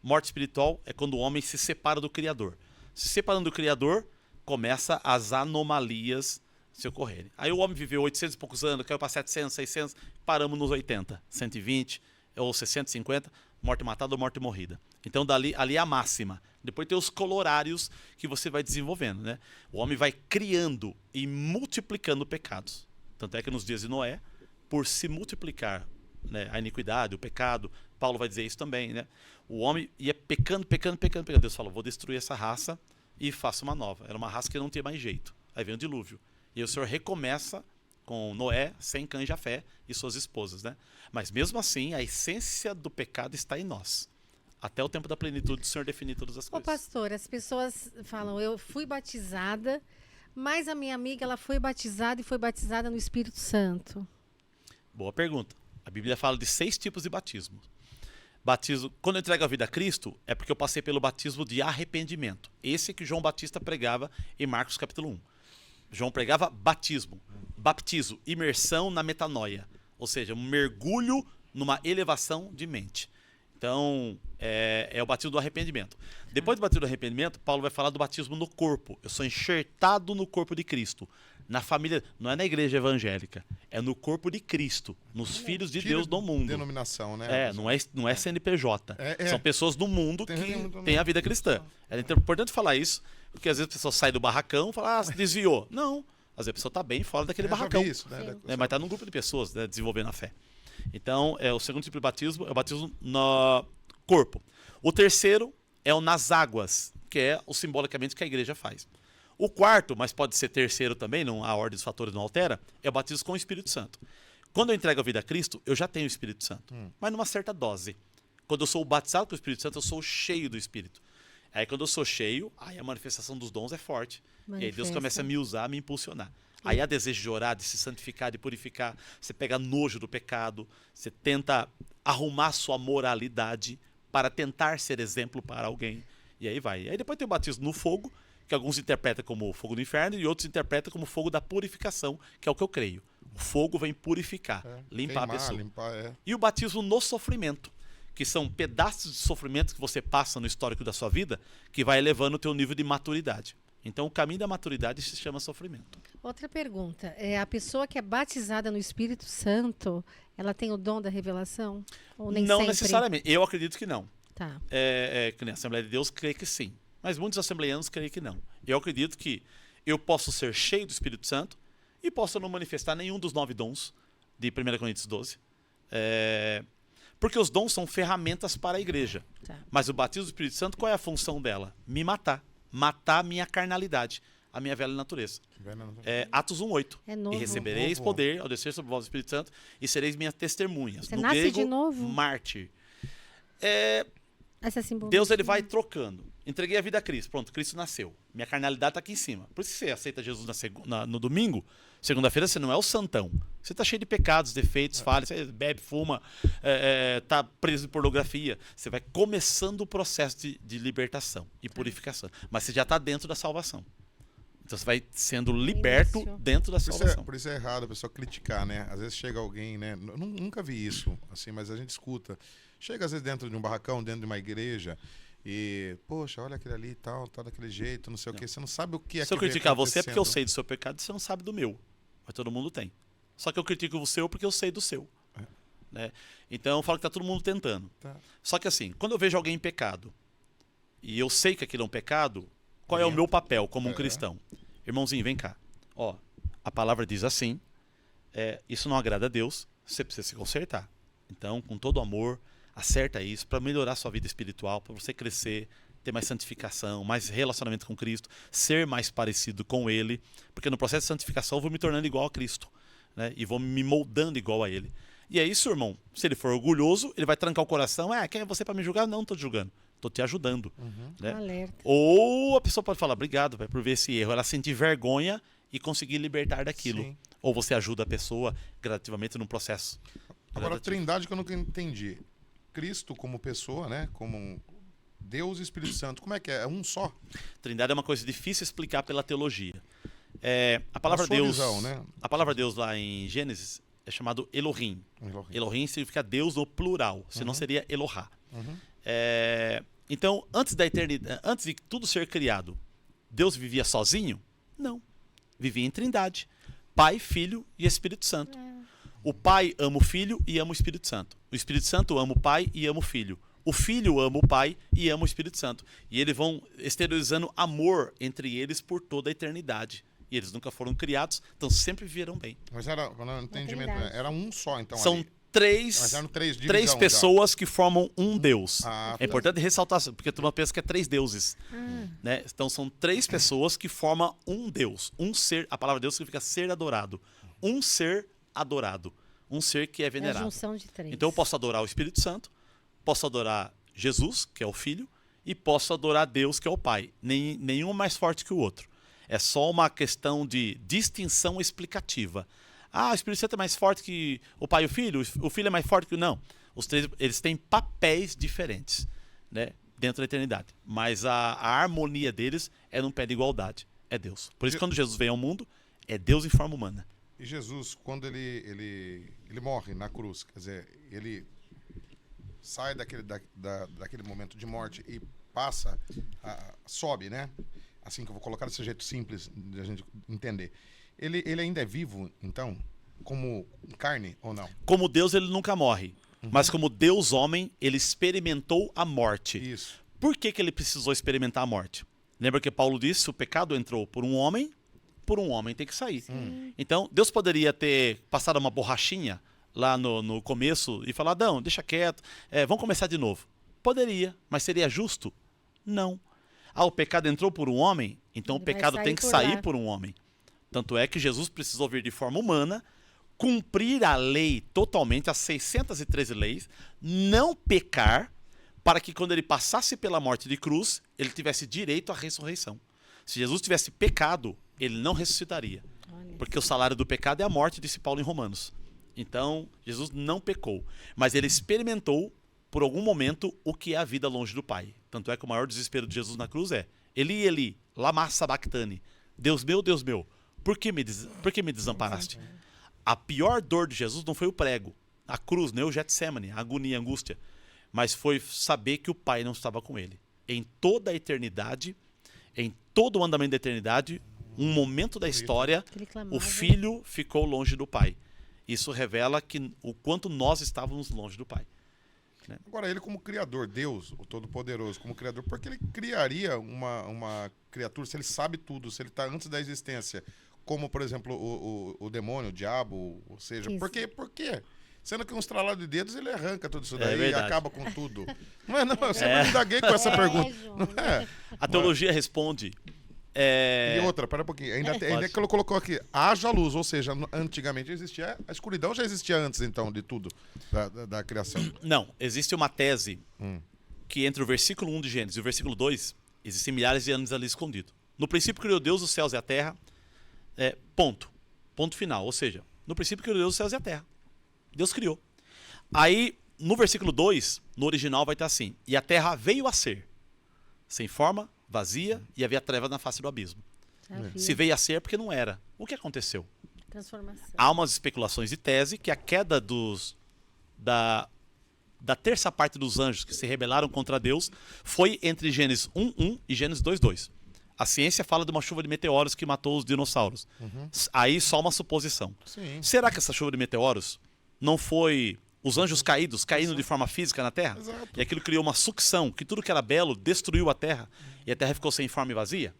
Morte espiritual é quando o homem se separa do Criador. Se separando do Criador, começa as anomalias se ocorrerem. Aí o homem viveu 800 e poucos anos, caiu para 700, 600, paramos nos 80, 120 ou 60, 50, morte matada ou morte morrida. Então ali é a máxima. Depois tem os colorários que você vai desenvolvendo, né? O homem vai criando e multiplicando pecados. Tanto é que nos dias de Noé, por se multiplicar, né, a iniquidade, o pecado, Paulo vai dizer isso também, né? O homem ia pecando. Deus falou, vou destruir essa raça e faço uma nova. Era uma raça que não tinha mais jeito. Aí vem o dilúvio. E o Senhor recomeça com Noé, Sem, Cã e Jafé e suas esposas, né? Mas mesmo assim, a essência do pecado está em nós. Até o tempo da plenitude do Senhor definir todas as Ô, coisas. pastor, as pessoas falam, eu fui batizada, Mas a minha amiga, ela foi batizada e foi batizada no Espírito Santo. Boa pergunta. A Bíblia fala de 6 tipos de batismo. Batismo, quando eu entrego a vida a Cristo, é porque eu passei pelo batismo de arrependimento. Esse que João Batista pregava em Marcos capítulo 1. João pregava batismo, baptizo, imersão na metanoia. Ou seja, um mergulho numa elevação de mente. Então, é o batismo do arrependimento. Depois do batismo do arrependimento, Paulo vai falar do batismo no corpo. Eu sou enxertado no corpo de Cristo. Na família, não é na igreja evangélica, é no corpo de Cristo, nos filhos de Deus do mundo. Denominação, né? Não é CNPJ. São pessoas do mundo que Tem têm a vida cristã. É importante falar isso, porque às vezes a pessoa sai do barracão e fala, se desviou. Não, às vezes a pessoa está bem fora daquele barracão. Isso, né? Mas está num grupo de pessoas, né, desenvolvendo a fé. Então, o segundo tipo de batismo é o batismo no corpo. O terceiro é o nas águas, que é o simbolicamente que a igreja faz. O quarto, mas pode ser terceiro também, não, a ordem dos fatores não altera, é o batismo com o Espírito Santo. Quando eu entrego a vida a Cristo, eu já tenho o Espírito Santo, mas numa certa dose. Quando eu sou batizado com o Espírito Santo, eu sou cheio do Espírito. Aí quando eu sou cheio, aí a manifestação dos dons é forte. E aí Deus começa a me usar, a me impulsionar. Aí há desejo de orar, de se santificar, de purificar. Você pega nojo do pecado, você tenta arrumar sua moralidade para tentar ser exemplo para alguém. E aí vai. Aí depois tem o batismo no fogo, que alguns interpretam como fogo do inferno e outros interpretam como fogo da purificação, que é o que eu creio. O fogo vem purificar, limpar a pessoa. E o batismo no sofrimento, que são pedaços de sofrimento que você passa no histórico da sua vida, que vai elevando o teu nível de maturidade. Então o caminho da maturidade se chama sofrimento. Outra pergunta, a pessoa que é batizada no Espírito Santo, ela tem o dom da revelação? Ou nem não sempre? Necessariamente, eu acredito que não. Tá. Que nem a Assembleia de Deus crê que sim. Mas muitos assembleianos creem que não. Eu acredito que eu posso ser cheio do Espírito Santo e posso não manifestar nenhum dos 9 dons de 1 Coríntios 12. Porque os dons são ferramentas para a igreja. Tá. Mas o batismo do Espírito Santo, qual é a função dela? Me matar. Matar a minha carnalidade, a minha velha natureza. Atos 1:8. É novo. E recebereis poder ao descer sobre vós o Espírito Santo e sereis minhas testemunhas. Você no nasce grego, de novo? mártir. Essa simbologia. Deus ele vai trocando. Entreguei a vida a Cristo. Pronto, Cristo nasceu. Minha carnalidade está aqui em cima. Por isso que você aceita Jesus no domingo, segunda-feira, você não é o santão. Você está cheio de pecados, defeitos, falhas, você bebe, fuma, está preso em pornografia. Você vai começando o processo de libertação e purificação. Mas você já está dentro da salvação. Então você vai sendo liberto dentro da salvação. Por isso é errado a pessoa criticar, né? Às vezes chega alguém, né? Eu nunca vi isso, assim, mas a gente escuta. Chega às vezes dentro de um barracão, dentro de uma igreja, e, poxa, olha aquele ali e tal, tá daquele jeito, não sei o quê. Você não sabe o que é que Se eu criticar você é porque eu sei do seu pecado e você não sabe do meu. Mas todo mundo tem. Só que eu critico o seu porque eu sei do seu. Né? Então eu falo que tá todo mundo tentando. Tá. Só que assim, quando eu vejo alguém em pecado, e eu sei que aquilo é um pecado, qual é o meu papel como um cristão? Irmãozinho, vem cá. Ó, a palavra diz assim, isso não agrada a Deus, você precisa se consertar. Então, com todo amor, acerta isso para melhorar a sua vida espiritual, para você crescer, ter mais santificação, mais relacionamento com Cristo, ser mais parecido com Ele, porque no processo de santificação eu vou me tornando igual a Cristo, né? E vou me moldando igual a Ele. E é isso, irmão. Se ele for orgulhoso, ele vai trancar o coração. Quem é você para me julgar? Não, estou te julgando. Estou te ajudando. Né? Alerta. Ou a pessoa pode falar, obrigado por ver esse erro. Ela sentir vergonha e conseguir libertar daquilo. Sim. Ou você ajuda a pessoa gradativamente num processo. Agora, a trindade que eu nunca entendi. Cristo como pessoa, né? Como Deus e Espírito Santo. Como é que é? É um só? Trindade é uma coisa difícil de explicar pela teologia. A palavra Deus, visão, né? A palavra Deus lá em Gênesis é chamado Elohim. Elohim significa Deus no plural, senão seria Elohá. Então, antes da eternidade, antes de tudo ser criado, Deus vivia sozinho? Não. Vivia em trindade. Pai, Filho e Espírito Santo. O Pai ama o Filho e ama o Espírito Santo. O Espírito Santo ama o Pai e ama o Filho. O Filho ama o Pai e ama o Espírito Santo. E eles vão exteriorizando amor entre eles por toda a eternidade. E eles nunca foram criados, então sempre viveram bem. Mas era, no entendimento, era um só, então. São ali. três pessoas que formam um Deus. É importante ressaltar, porque tu não pensa que é 3 deuses. Né? Então são 3 pessoas que formam um Deus. Um ser, a palavra Deus significa ser adorado. Um ser adorado. Um ser que é venerado. É a junção de 3. Então eu posso adorar o Espírito Santo, posso adorar Jesus, que é o Filho, e posso adorar Deus, que é o Pai. Nenhum é mais forte que o outro. É só uma questão de distinção explicativa. Ah, o Espírito Santo é mais forte que o Pai e o Filho é mais forte que... Não, os três, eles têm papéis diferentes, né, dentro da eternidade. Mas a harmonia deles é num pé de igualdade. É Deus. Por isso que quando Jesus vem ao mundo, é Deus em forma humana. E Jesus, quando ele morre na cruz, quer dizer, ele sai daquele momento de morte e passa, sobe, né? Assim que eu vou colocar desse jeito simples de a gente entender. Ele ainda é vivo, então, como carne ou não? Como Deus, ele nunca morre. Mas como Deus homem, ele experimentou a morte. Isso. Por que ele precisou experimentar a morte? Lembra que Paulo disse, o pecado entrou por um homem tem que sair. Então, Deus poderia ter passado uma borrachinha lá no começo e falar, não, deixa quieto, vamos começar de novo. Poderia, mas seria justo? Não. Ah, o pecado entrou por um homem, então Ele o pecado vai tem que sair sair lá. por um homem. Tanto é que Jesus precisou vir de forma humana, cumprir a lei totalmente, as 613 leis, não pecar, para que quando ele passasse pela morte de cruz, ele tivesse direito à ressurreição. Se Jesus tivesse pecado, ele não ressuscitaria. Olha. Porque o salário do pecado é a morte, disse Paulo em Romanos. Então, Jesus não pecou, mas ele experimentou, por algum momento, o que é a vida longe do Pai. Tanto é que o maior desespero de Jesus na cruz é Eli, Eli, lama sabachthani. Deus meu, por que me desamparaste? A pior dor de Jesus não foi o prego, a cruz, nem o Getsemane, a agonia, a angústia, mas foi saber que o Pai não estava com ele. Em toda a eternidade, em todo o andamento da eternidade, um momento da história, Que ele clamava. o Filho ficou longe do Pai. Isso revela o quanto nós estávamos longe do Pai. Agora, ele como criador, Deus, o Todo-Poderoso, como criador, por que ele criaria uma criatura se ele sabe tudo, se ele está antes da existência? Como, por exemplo, o demônio, o diabo, ou seja, Isso. por quê? Sendo que um estralar de dedos, ele arranca tudo isso daí e verdade. acaba com tudo. Não é não, eu sempre indaguei com essa pergunta. Júnior. Não é? A teologia responde... E outra, pera um pouquinho, ainda que ele colocou aqui, haja luz, ou seja, antigamente existia, a escuridão já existia antes, então, de tudo, da criação. Não, existe uma tese que entre o versículo 1 de Gênesis e o versículo 2, existem milhares de anos ali escondido. No princípio criou Deus os céus e a terra, ponto. Ponto final, ou seja, no princípio criou Deus os céus e a terra. Deus criou. Aí, no versículo 2, no original vai estar assim, e a terra veio a ser, sem forma, vazia, e havia treva na face do abismo. Havia Se veio a ser é porque não era. O que aconteceu? transformação. Há umas especulações de tese que a queda da terça parte dos anjos que se rebelaram contra Deus foi entre Gênesis 1:1 e Gênesis 2:2. A ciência fala de uma chuva de meteoros que matou os dinossauros. Aí só uma suposição. Sim. Será que essa chuva de meteoros não foi os anjos caídos, caindo de forma física na Terra? Exato. E aquilo criou uma sucção, que tudo que era belo destruiu a Terra, e a Terra ficou sem forma e vazia?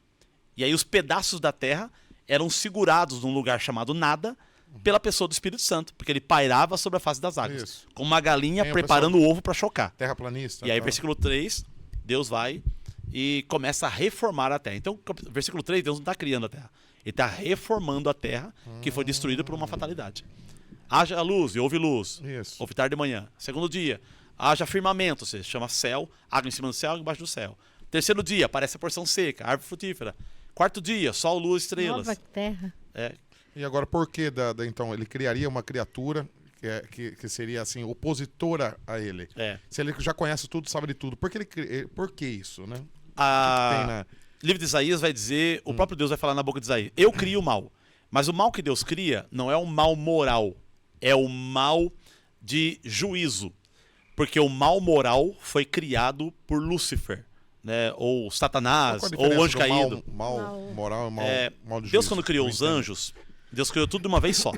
E aí os pedaços da Terra eram segurados num lugar chamado nada pela pessoa do Espírito Santo, porque ele pairava sobre a face das águas, Isso. como uma galinha Tem o preparando o ovo para chocar. Terraplanista. E aí, tal. versículo 3, Deus vai e começa a reformar a terra. Então, versículo 3, Deus não está criando a terra. Ele está reformando a terra que foi destruída por uma fatalidade. Haja luz e houve luz. Isso. Houve tarde de manhã. Segundo dia, haja firmamento, ou seja, chama céu, água em cima do céu, água embaixo do céu. Terceiro dia, aparece a porção seca, árvore frutífera. Quarto dia, sol, luz, estrelas. Nova terra. E agora, por que então ele criaria uma criatura que seria assim opositora a ele? Se ele já conhece tudo, sabe de tudo, por que isso, né? Tem na... Livro de Isaías vai dizer, o próprio Deus vai falar na boca de Isaías, eu crio o mal. Mas o mal que Deus cria não é um mal moral, é o mal de juízo. Porque o mal moral foi criado por Lúcifer, né? Ou Satanás, Qual a ou o diferença anjo do caído. mal moral e mal de Deus, juízo? quando criou Não os entendo. anjos, Deus criou tudo de uma vez só.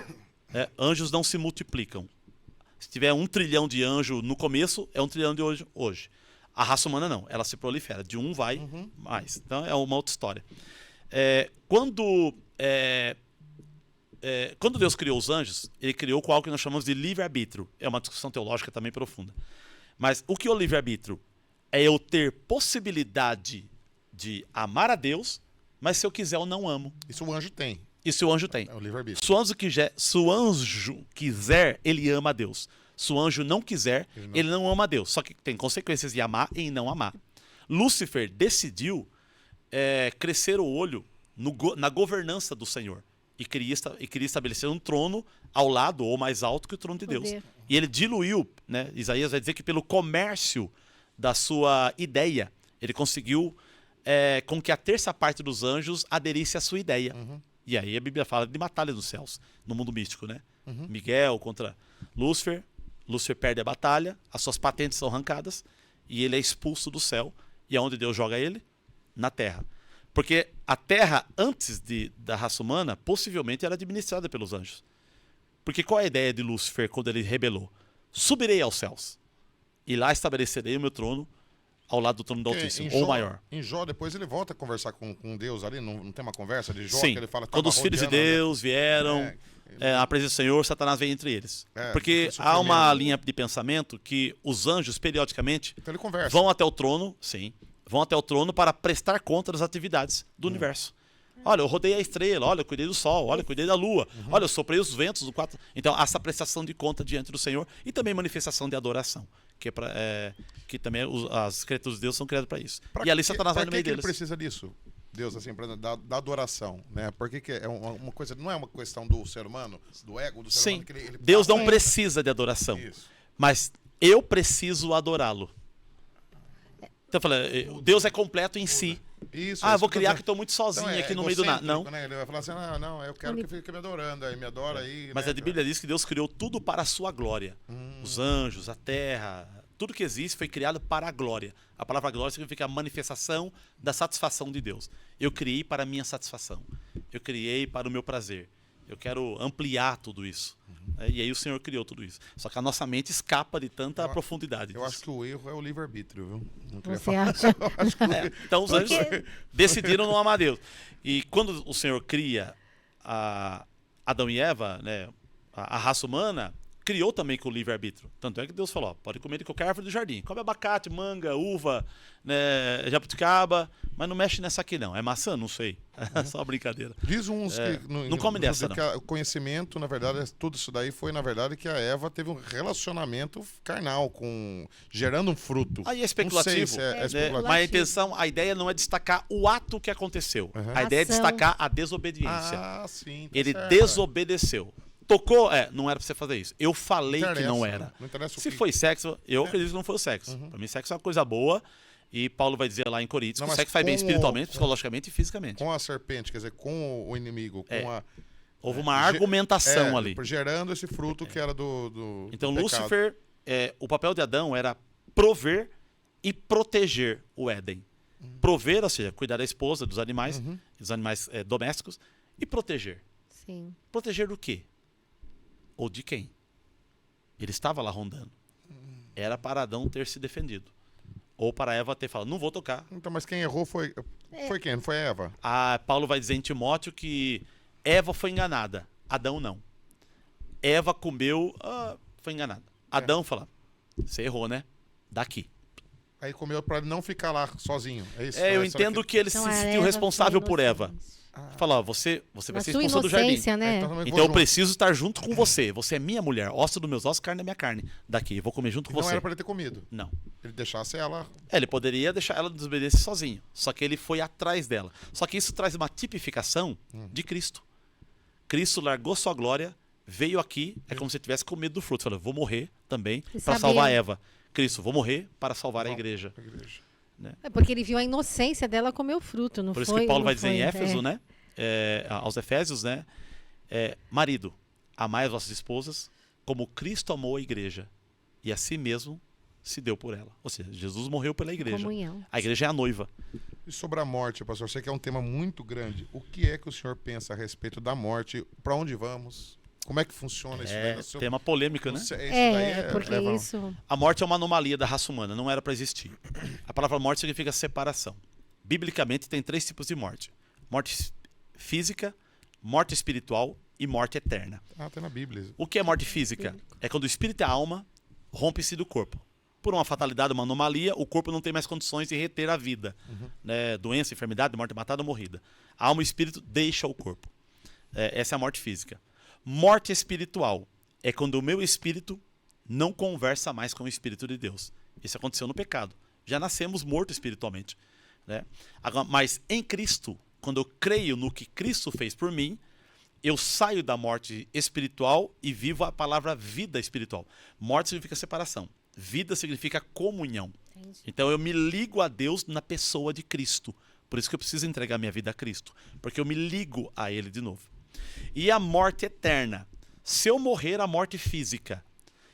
Anjos não se multiplicam. Se tiver 1 trilhão de anjo no começo, é 1 trilhão de hoje. A raça humana não, ela se prolifera. De um vai mais. Então é uma outra história. Quando Deus criou os anjos, ele criou com algo que nós chamamos de livre-arbítrio. É uma discussão teológica também profunda. Mas o que é o livre-arbítrio? É eu ter possibilidade de amar a Deus, mas se eu quiser eu não amo. Isso o anjo tem. Isso o anjo tem. É o livre-arbítrio. Se o anjo quiser, ele ama a Deus. Se o anjo não quiser, ele não ama a Deus. Só que tem consequências em amar e em não amar. Lúcifer decidiu crescer o olho na governança do Senhor. E queria estabelecer um trono ao lado ou mais alto que o trono de Deus. Poder. E ele diluiu, né? Isaías vai dizer que pelo comércio da sua ideia, ele conseguiu com que a terça parte dos anjos aderisse à sua ideia. E aí a Bíblia fala de batalha nos céus, no mundo místico, né? Miguel contra Lúcifer. Lúcifer perde a batalha, as suas patentes são arrancadas e ele é expulso do céu. E aonde Deus joga ele? Na terra. Porque a terra, antes da raça humana, possivelmente era administrada pelos anjos. Porque qual é a ideia de Lúcifer quando ele rebelou? Subirei aos céus e lá estabelecerei o meu trono ao lado do trono do Altíssimo, ou maior. Em Jó, depois ele volta a conversar com Deus ali, não tem uma conversa de Jó? Sim, que ele fala, quando os filhos de Deus vieram à presença do Senhor, Satanás veio entre eles. Porque há uma linha de pensamento que os anjos, periodicamente, então ele conversa. vão até o trono, sim, vão até o trono para prestar conta das atividades do universo. Olha, eu rodei a estrela, olha, eu cuidei do sol, olha, eu cuidei da lua, olha, eu soprei os ventos do quatro. Então, essa prestação de conta diante do Senhor e também manifestação de adoração, que também as criaturas de Deus são criadas para isso. E ali Satanás vai no meio deles. Ele precisa disso? Deus, assim, da adoração, né? Porque é uma coisa, não é uma questão do ser humano, do ego do ser humano? Que ele Deus não precisa de adoração, mas eu preciso adorá-lo. Então, eu falei, Deus é completo em si. Isso, eu vou criar que estou muito sozinho então, aqui no meio do nada. Não. Né? Ele vai falar assim, não, eu quero que fique me adorando, aí me adora aí. Mas né? a Bíblia diz que Deus criou tudo para a sua glória. Os anjos, a terra, tudo que existe foi criado para a glória. A palavra glória significa a manifestação da satisfação de Deus. Eu criei para a minha satisfação. Eu criei para o meu prazer. Eu quero ampliar tudo isso. E aí o Senhor criou tudo isso. Só que a nossa mente escapa de tanta profundidade. Eu acho que o erro é o livre-arbítrio, viu? Você acha? Então os anjos decidiram não amar Deus. E quando o Senhor cria Adão e Eva, né, a raça humana, criou também com o livre-arbítrio. Tanto é que Deus falou, pode comer de qualquer árvore do jardim. Come abacate, manga, uva, né, jabuticaba, mas não mexe nessa aqui não. É maçã? Não sei. É só brincadeira. Diz uns que... não come dessa, não. Que o conhecimento, na verdade, tudo isso daí foi, na verdade, que a Eva teve um relacionamento carnal, gerando um fruto. Aí é especulativo. Não sei se é especulativo. Mas a ideia não é destacar o ato que aconteceu. A ideia é destacar a desobediência. Sim. Tá Ele certo, desobedeceu. Tocou, não era pra você fazer isso. Eu falei que não era. Não interessa Se foi sexo, eu acredito que não foi o sexo. Pra mim, sexo é uma coisa boa. E Paulo vai dizer lá em Coríntios que o sexo faz bem espiritualmente, psicologicamente e fisicamente. Com a serpente, quer dizer, com o inimigo, houve uma argumentação ali. Gerando esse fruto que era do Então, do Lúcifer, o papel de Adão era prover e proteger o Éden. Prover, ou seja, cuidar da esposa, dos animais domésticos, e proteger. Sim. Proteger do quê? Ou de quem? Ele estava lá rondando. Era para Adão ter se defendido. Ou para Eva ter falado, não vou tocar. Então, mas quem errou foi quem? Não foi a Eva? Paulo vai dizer em Timóteo que Eva foi enganada, Adão não. Eva comeu, foi enganada. Adão fala, você errou, né? Daqui. Aí comeu para não ficar lá sozinho. É isso? Eu entendo que ele se sentiu responsável por Eva. Fala, você vai ser expulsa do jardim. Né? Então eu preciso estar junto com você. Você é minha mulher, osso dos meus ossos, carne da minha carne. Daqui, eu vou comer junto com você. Não era para ele ter comido. Não. Ele deixasse ela... Ele poderia deixar ela desobedecer sozinho. Só que ele foi atrás dela. Só que isso traz uma tipificação de Cristo. Cristo largou sua glória, veio aqui, é como se tivesse com medo do fruto. Falou, vou morrer também para salvar Eva. Cristo, vou morrer para salvar a igreja. Né? É porque ele viu a inocência dela comer o fruto, não foi? Por isso que Paulo vai dizer em Éfeso, né? Aos Efésios, né? Marido, amai as vossas esposas como Cristo amou a igreja e a si mesmo se deu por ela. Ou seja, Jesus morreu pela igreja. Comunhão. A igreja é a noiva. E sobre a morte, pastor, eu sei que é um tema muito grande. O que é que o senhor pensa a respeito da morte? Para onde vamos? Como é que funciona isso daí? Tema polêmico, né? Porque isso... A morte é uma anomalia da raça humana, não era para existir. A palavra morte significa separação. Biblicamente tem 3 tipos de morte. Morte física, morte espiritual e morte eterna. Tem na Bíblia. O que é morte física? É quando o espírito e a alma rompem-se do corpo. Por uma fatalidade, uma anomalia, o corpo não tem mais condições de reter a vida. Né? Doença, enfermidade, morte matada ou morrida. A alma e o espírito deixam o corpo. Essa é a morte física. Morte espiritual é quando o meu espírito não conversa mais com o Espírito de Deus. Isso aconteceu no pecado. Já nascemos mortos espiritualmente. Né? Mas em Cristo, quando eu creio no que Cristo fez por mim, eu saio da morte espiritual e vivo a palavra vida espiritual. Morte significa separação. Vida significa comunhão. Entendi. Então eu me ligo a Deus na pessoa de Cristo. Por isso que eu preciso entregar minha vida a Cristo. Porque eu me ligo a Ele de novo. E a morte eterna. Se eu morrer a morte física,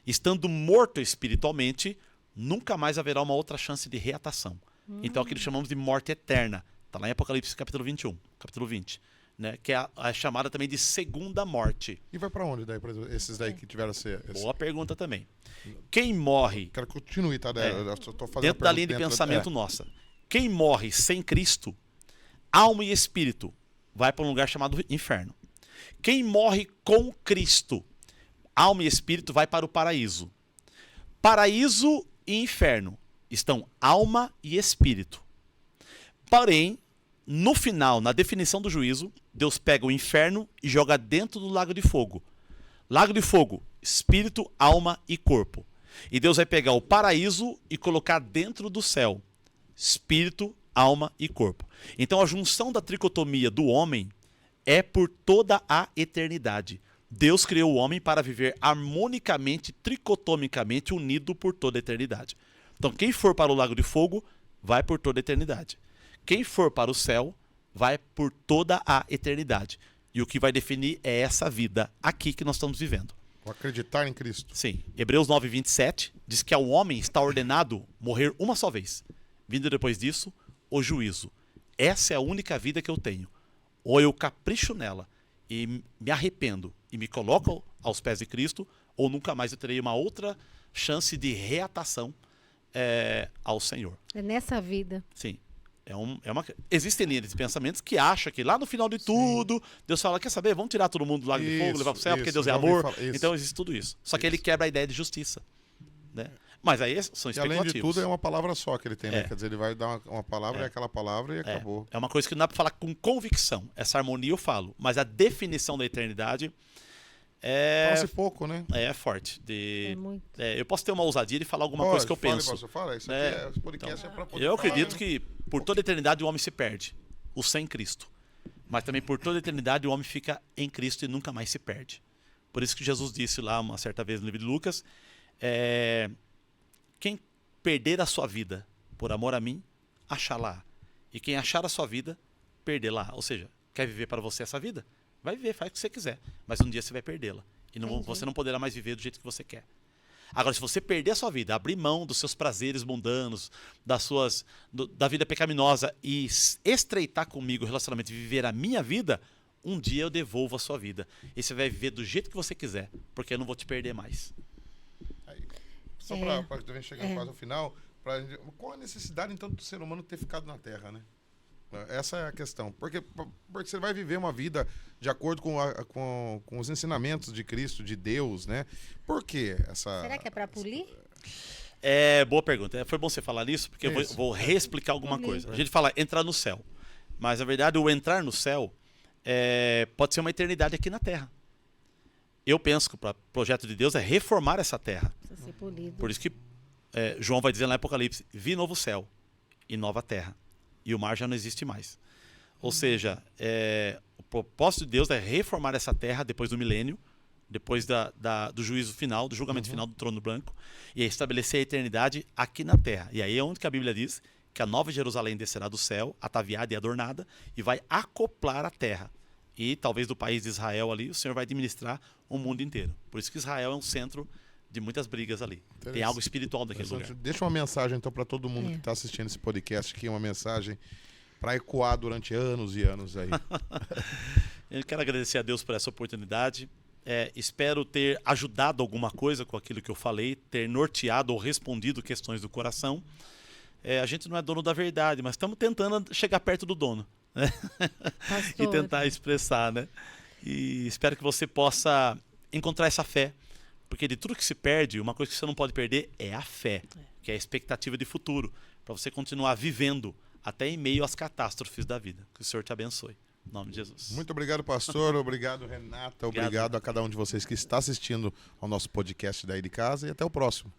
estando morto espiritualmente, nunca mais haverá uma outra chance de reatação. Então é o que chamamos de morte eterna. Está lá em Apocalipse capítulo 21, capítulo 20. Né? Que é a chamada também de segunda morte. E vai para onde daí, por exemplo, esses daí que tiveram esse... Boa pergunta também. Quem morre... Quero que continue, tá? Eu só tô fazendo Dentro da linha de pensamento nossa. Quem morre sem Cristo, alma e espírito, vai para um lugar chamado inferno. Quem morre com Cristo, alma e espírito, vai para o paraíso. Paraíso e inferno estão alma e espírito. Porém, no final, na definição do juízo, Deus pega o inferno e joga dentro do lago de fogo. Lago de fogo, espírito, alma e corpo. E Deus vai pegar o paraíso e colocar dentro do céu. Espírito, alma e corpo. Então a junção da tricotomia do homem é por toda a eternidade. Deus criou o homem para viver harmonicamente, tricotomicamente unido por toda a eternidade. Então quem for para o lago de fogo, vai por toda a eternidade. Quem for para o céu, vai por toda a eternidade. E o que vai definir é essa vida aqui que nós estamos vivendo. O acreditar em Cristo. Sim. Hebreus 9:27 diz que ao homem está ordenado morrer uma só vez. Vindo depois disso, o juízo. Essa é a única vida que eu tenho. Ou eu capricho nela e me arrependo e me coloco aos pés de Cristo, ou nunca mais eu terei uma outra chance de reatação ao Senhor. É nessa vida. Sim. Existem linhas de pensamentos que acham que lá no final de tudo, Deus fala, quer saber, vamos tirar todo mundo do lago de fogo, levar para o céu, porque Deus é amor. Então existe tudo isso. Só que ele quebra a ideia de justiça. Né? Mas aí são especulativos. E além de tudo, é uma palavra só que ele tem, né? Quer dizer, ele vai dar uma palavra, é aquela palavra e acabou. É uma coisa que não dá para falar com convicção. Essa harmonia eu falo. Mas a definição da eternidade Fala-se pouco, né? É forte. Muito. Eu posso ter uma ousadia de falar alguma coisa que eu penso. Pastor, fala. Isso aqui esse podcast é para poder eu falar, acredito né? que por toda a eternidade o homem se perde. O sem Cristo. Mas também por toda a eternidade o homem fica em Cristo e nunca mais se perde. Por isso que Jesus disse lá uma certa vez no livro de Lucas, quem perder a sua vida por amor a mim, achá-la. E quem achar a sua vida, perdê-la. Ou seja, quer viver para você essa vida? Vai viver, faz o que você quiser. Mas um dia você vai perdê-la. E você não poderá mais viver do jeito que você quer. Agora, se você perder a sua vida, abrir mão dos seus prazeres mundanos, da vida pecaminosa e estreitar comigo o relacionamento e viver a minha vida, um dia eu devolvo a sua vida. E você vai viver do jeito que você quiser, porque eu não vou te perder mais. Só para chegar quase ao final, qual a necessidade, então, do ser humano ter ficado na Terra, né? Essa é a questão. Porque você vai viver uma vida de acordo com os ensinamentos de Cristo, de Deus, né? Por quê? Será que é para polir? Boa pergunta. Foi bom você falar nisso, porque eu vou reexplicar alguma coisa. A gente fala entrar no céu. Mas, na verdade, o entrar no céu pode ser uma eternidade aqui na Terra. Eu penso que o projeto de Deus é reformar essa Terra. Precisa ser polido. Por isso que João vai dizer lá em Apocalipse, vi novo céu e nova terra. E o mar já não existe mais. Ou seja, o propósito de Deus é reformar essa terra depois do milênio, depois do juízo final, do julgamento final do trono branco, e estabelecer a eternidade aqui na terra. E aí é onde que a Bíblia diz que a nova Jerusalém descerá do céu, ataviada e adornada, e vai acoplar a terra. E talvez do país de Israel ali, o Senhor vai administrar o mundo inteiro. Por isso que Israel é um centro de muitas brigas ali. Tem algo espiritual naquele lugar. Deixa uma mensagem, então, para todo mundo que está assistindo esse podcast aqui, uma mensagem para ecoar durante anos e anos aí. Eu quero agradecer a Deus por essa oportunidade. Espero ter ajudado alguma coisa com aquilo que eu falei, ter norteado ou respondido questões do coração. A gente não é dono da verdade, mas estamos tentando chegar perto do dono, né? E tentar expressar, né? E espero que você possa encontrar essa fé. Porque de tudo que se perde, uma coisa que você não pode perder é a fé, que é a expectativa de futuro, para você continuar vivendo até em meio às catástrofes da vida. Que o Senhor te abençoe. Em nome de Jesus. Muito obrigado, pastor. Obrigado, Renata. Obrigado a cada um de vocês que está assistindo ao nosso podcast daí de casa. E até o próximo.